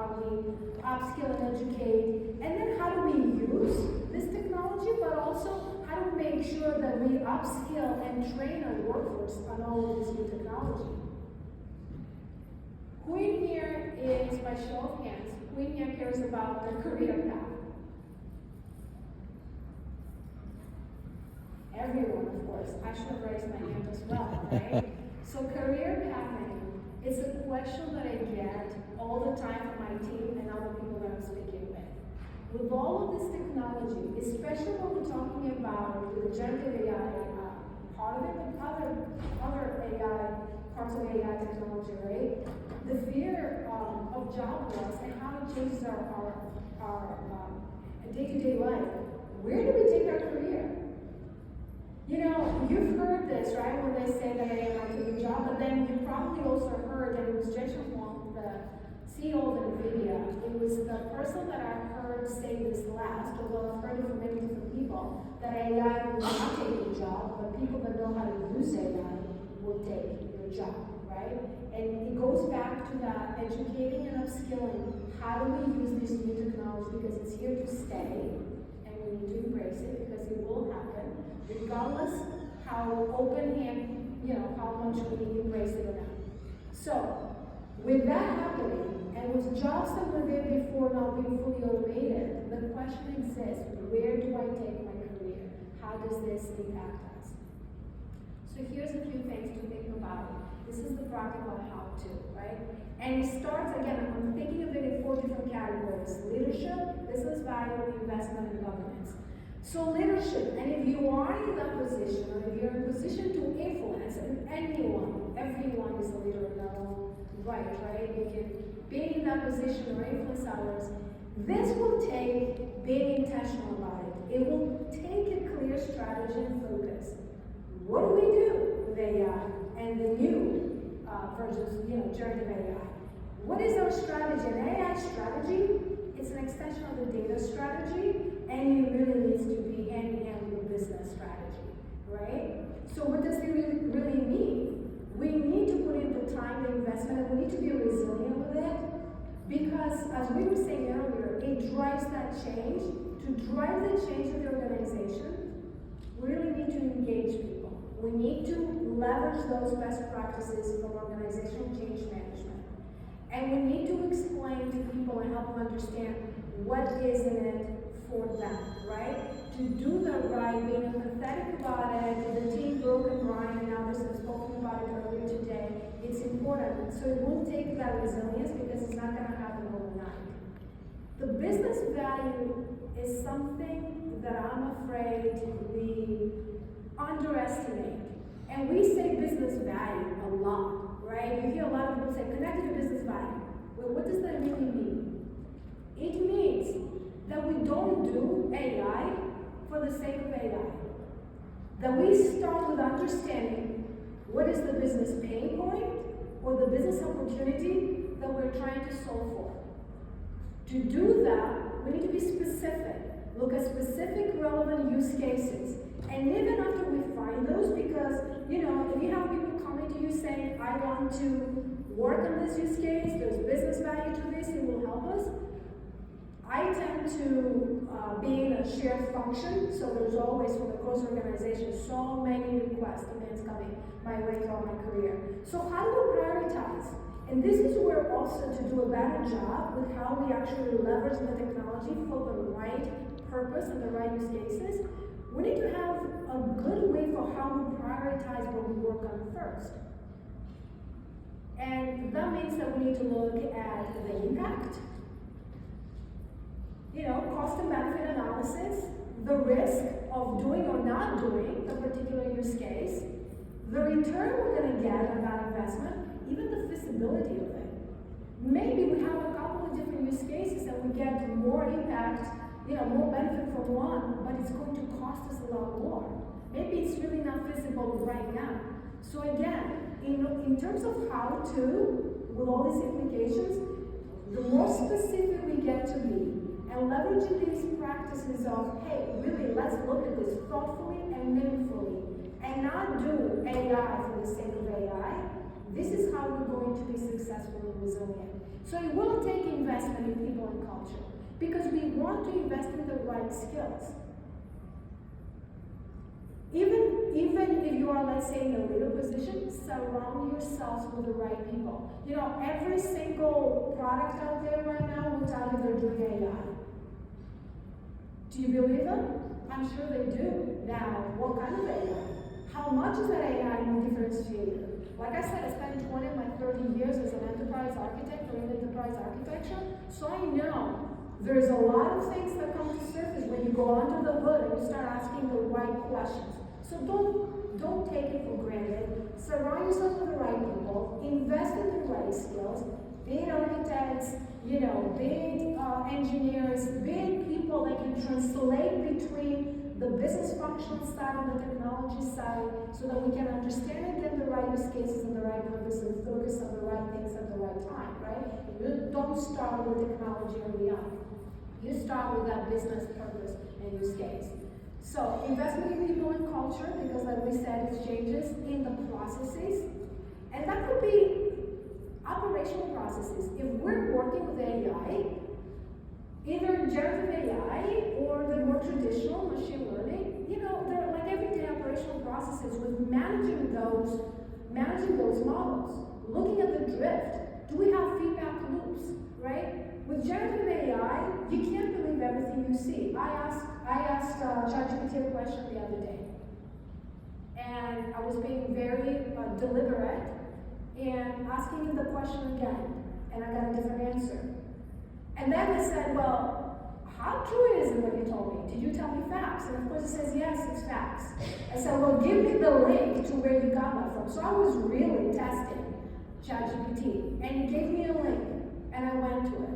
how we upskill and educate, and then how do we use this technology, but also how do we make sure that we upskill and train our workforce on all of this new technology. Who in here is, by show of hands, who in here cares about their career path? Everyone, of course. I should have raised my hand as well, right? So career pathing is a question that I get all the time from my team and other people that I'm speaking with. With all of this technology, especially when we're talking about the generative AI part of it, and other AI, parts of AI technology, right? The fear of job loss and how it changes our day-to-day life. Where do we take our career? You know, you've heard this, right, when they say that AI might take your job, but then you probably also heard that it was Jensen Huang, the CEO of NVIDIA. It was the person that I heard say this last, although I've heard it from many different people, that AI will not take your job, but people that know how to use AI will take your job, right? And it goes back to that educating and upskilling. How do we use this new technology? Because it's here to stay, and we need to embrace it because it will happen, regardless how open-handed, you know, how much we embrace it or not. So, with that happening, and with jobs that were there before not being fully automated, the question exists, where do I take my career? How does this impact us? So here's a few things to think about. This is the practical how-to, right? And it starts, again, I'm thinking of it in 4 different categories: leadership, business value, investment, and governance. So leadership, and if you are in that position, or if you're in a position to influence, and everyone is a leader in their own right? You can be in that position or influence others. This will take being intentional about it. It will take a clear strategy and focus. What do we do with AI and the new versions, generative AI? What is our strategy? An AI strategy, it's an extension of the data strategy, and it really needs to be hand-in-hand with business strategy, right? So what does it really mean? We need to put in the time, the investment, and we need to be resilient with it, because as we were saying earlier, it drives that change. To drive the change in the organization, we really need to engage people. We need to leverage those best practices from organizational change management. And we need to explain to people and help them understand what is in it for them, right? To do the right, being empathetic about it. The team, Brooke and Brian and others have spoken about it earlier today. It's important. So it will take that resilience because it's not going to happen overnight. The business value is something that I'm afraid we underestimate. And we say business value a lot, right? You hear a lot of people say connected to business value. Well, what does that really mean? It means that we don't do AI for the sake of AI. That we start with understanding what is the business pain point or the business opportunity that we're trying to solve for. To do that, we need to be specific. Look at specific relevant use cases. And even after we find those, because, if you have people coming to you saying, I want to work on this use case, there's business value to this, it will help us. I tend to be in a shared function, so there's always, from the cross organization, so many requests, demands coming my way throughout my career. So how do we prioritize? And this is where also to do a better job with how we actually leverage the technology for the right purpose and the right use cases, we need to have a good way for how we prioritize what we work on first. And that means that we need to look at the impact, cost and benefit analysis, the risk of doing or not doing a particular use case, the return we're going to get on that investment, even the feasibility of it. Maybe we have a couple of different use cases and we get more impact, more benefit from one, but it's going to cost us a lot more. Maybe it's really not feasible right now. So again, in terms of how to, with all these implications, the more specific we get to be, and leveraging these practices of, hey, really, let's look at this thoughtfully and meaningfully, and not do AI for the sake of AI. This is how we're going going to be successful and resilient. So it will take investment in people and culture, because we want to invest in the right skills. Even if you are, let's say, in a leader position, surround yourselves with the right people. You know, every single product out there right now will tell you they're doing AI. Do you believe them? I'm sure they do. Now, what kind of AI? How much is that AI differentiated? Like I said, I spent 20 of my 30 years as an enterprise architect for enterprise architecture, so I know there's a lot of things that come to surface when you go under the hood and you start asking the right questions. So don't take it for granted. Surround yourself with the right people. Invest in the right skills. Be it architects, you know, be it engineers, be it people that can translate between the business functional side and the technology side, so that we can understand and get the right use cases and the right purpose and focus on the right things at the right time, right? You don't start with technology early on. You start with that business purpose and use case. So investment in people and culture, because like we said, it changes in the processes. And that could be operational processes. If we're working with AI, either generative AI or the more traditional machine learning, you know, they're like everyday operational processes with managing those models, looking at the drift. Do we have feedback loops, right? With generative AI, you can't believe everything you see. I asked ChatGPT a question the other day, and I was being very deliberate and asking him the question again, and I got a different answer. And then I said, well, how true is it what you told me? Did you tell me facts? And of course it says, yes, it's facts. I said, well, give me the link to where you got that from. So I was really testing ChatGPT, and he gave me a link, and I went to it.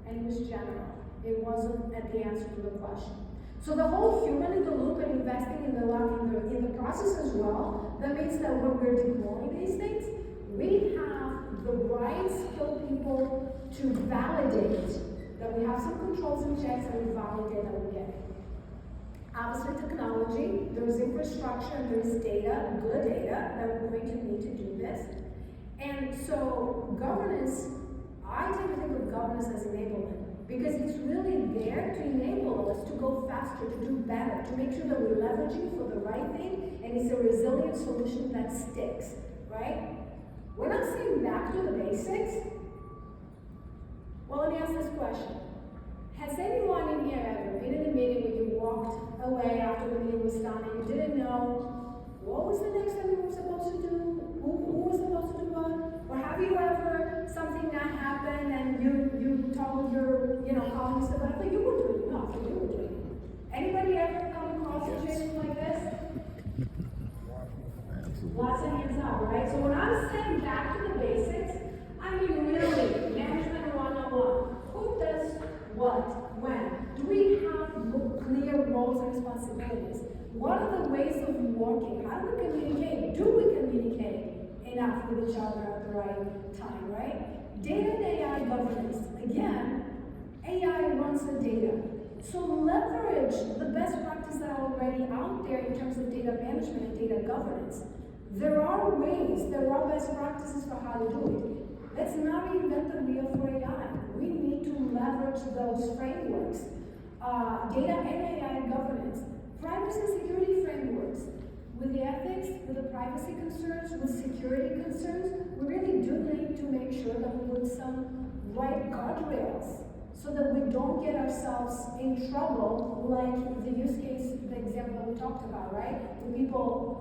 And it was general. It wasn't at the answer to the question. So the whole human in the loop and investing in the process as well, that means that when we're deploying these things, we have the right skilled people to validate that we have some controls and checks, and we validate that we get it. Obviously technology, there's infrastructure, there's data, good data, that we're going to need to do this. And so governance, I tend to think of governance as enablement, because it's really there to enable us to go faster, to do better, to make sure that we're leveraging for the right thing, and it's a resilient solution that sticks, right? We're not saying back to the basics. Well, let me ask this question. Has anyone in here ever been in a meeting where you walked away after the meeting was done and you didn't know what was the next thing you were supposed to do? Who was supposed to do what? Or have you ever, something that happened and you told your, colleagues about it, but you were doing it, no, you were doing it. Anybody ever come across a situation like this? Lots of hands up, right? So when I'm saying back to the basics, I mean really, management 101. Who does what, when? Do we have clear roles and responsibilities? What are the ways of working? How do we communicate? Do we communicate enough with each other at the right time, right? Data and AI governance. Again, AI runs the data. So leverage the best practices that are already out there in terms of data management and data governance. There are ways, there are best practices for how to do it. Let's not reinvent the wheel for AI. We need to leverage those frameworks. Data and AI governance. Privacy and security frameworks. With the ethics, with the privacy concerns, with security concerns, we really do need to make sure that we put some right guardrails so that we don't get ourselves in trouble, like the use case, the example that we talked about, right? With people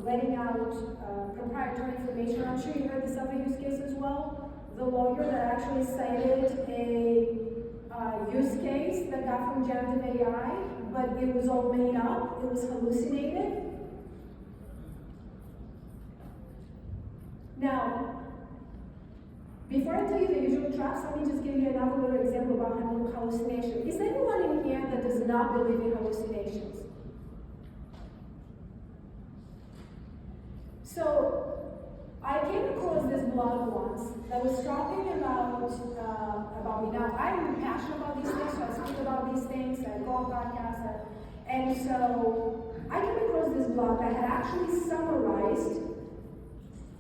letting out proprietary information. I'm sure you heard this other use case as well. The lawyer that actually cited a use case that got from generative AI, but it was all made up, it was hallucinated. Now, before I tell you the usual traps, let me just give you another little example about hallucination. Is anyone in here that does not believe in hallucinations? So, I came across this blog once that was talking about me. Now, I'm passionate about these things, so I speak about these things, I go on podcasts, and so I came across this blog that had actually summarized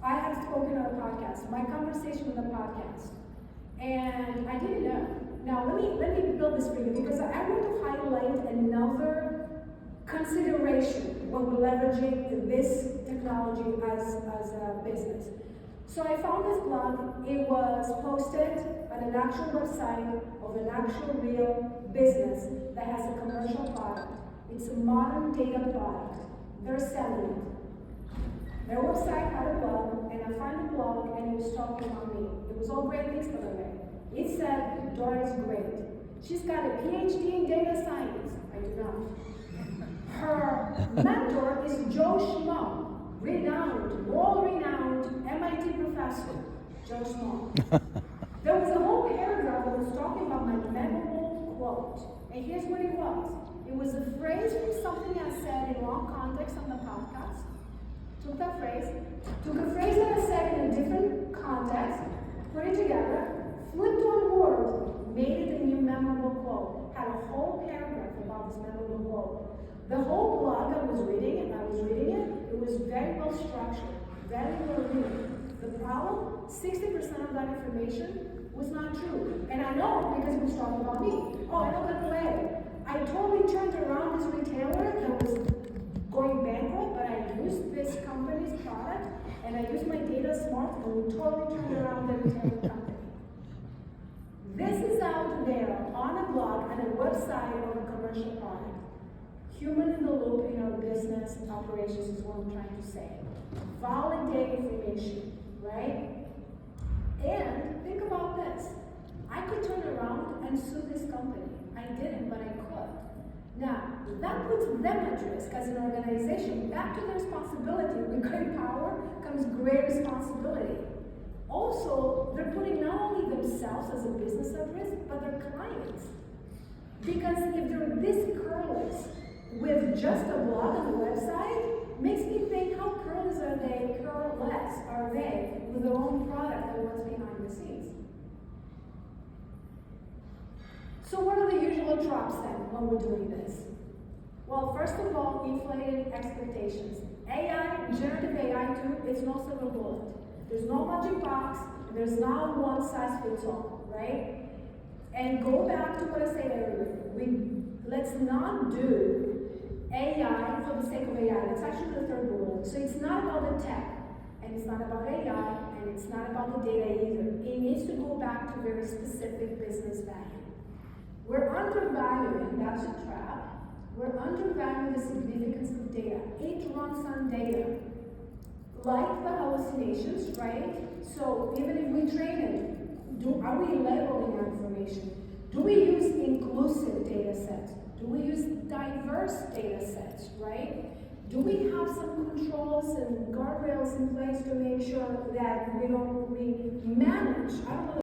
I have spoken on a podcast, my conversation with a podcast, and I didn't know. Now let me build this for you because I want to highlight another consideration when we're leveraging this technology as a business. So I found this blog. It was posted on an actual website of an actual real business that has a commercial product. It's a modern data product. They're selling it. Their website had a blog, and I found the blog, and it was talking about me. It was all great things, by the way. It said, Dora is great. She's got a PhD in data science. I do not. Her mentor is Joe Schmo, renowned, world-renowned MIT professor, Joe Schmo. There was a whole paragraph that was talking about my memorable quote. And here's what it was. It was a phrase from something I said in wrong context on the podcast. Took that phrase, took a phrase that I said in a different context, put it together, flipped one word, made it a new memorable quote. Had a whole paragraph about this memorable quote. The whole blog I was reading it, it was very well structured, very well written. The problem, 60% of that information was not true. And I know because it was talking about me. Oh, I know that way. I totally turned around this retailer that was going bankrupt, but I used this company's product and I used my data smart and we totally turned around the retailer company. This is out there on a blog and a website of a commercial product. Human in the loop in our business operations is what I'm trying to say. Validate information, right? And think about this. I could turn around and sue this company. I didn't, but I could. Now, that puts them at risk as an organization. Back to the responsibility. With great power comes great responsibility. Also, they're putting not only themselves as a business at risk, but their clients. Because if they're this careless with just a blog on the website, makes me think how careless are they with their own product and what's behind the scenes. So what are the usual traps then when we're doing this? Well, first of all, inflated expectations. AI, generative AI too, it's no silver bullet. There's no magic box, there's not one size fits all, right? And go back to what I said earlier. Let's not do AI for the sake of AI. That's actually the third bullet. So it's not about the tech, and it's not about AI, and it's not about the data either. It needs to go back to very specific business value. We're undervaluing, that's a trap, we're undervaluing the significance of data. It runs on data. Like the hallucinations, right? So even if we train it, are we labeling our information? Do we use inclusive data sets? Do we use diverse data sets, right? Do we have some controls and guardrails in place to make sure that we manage, I don't know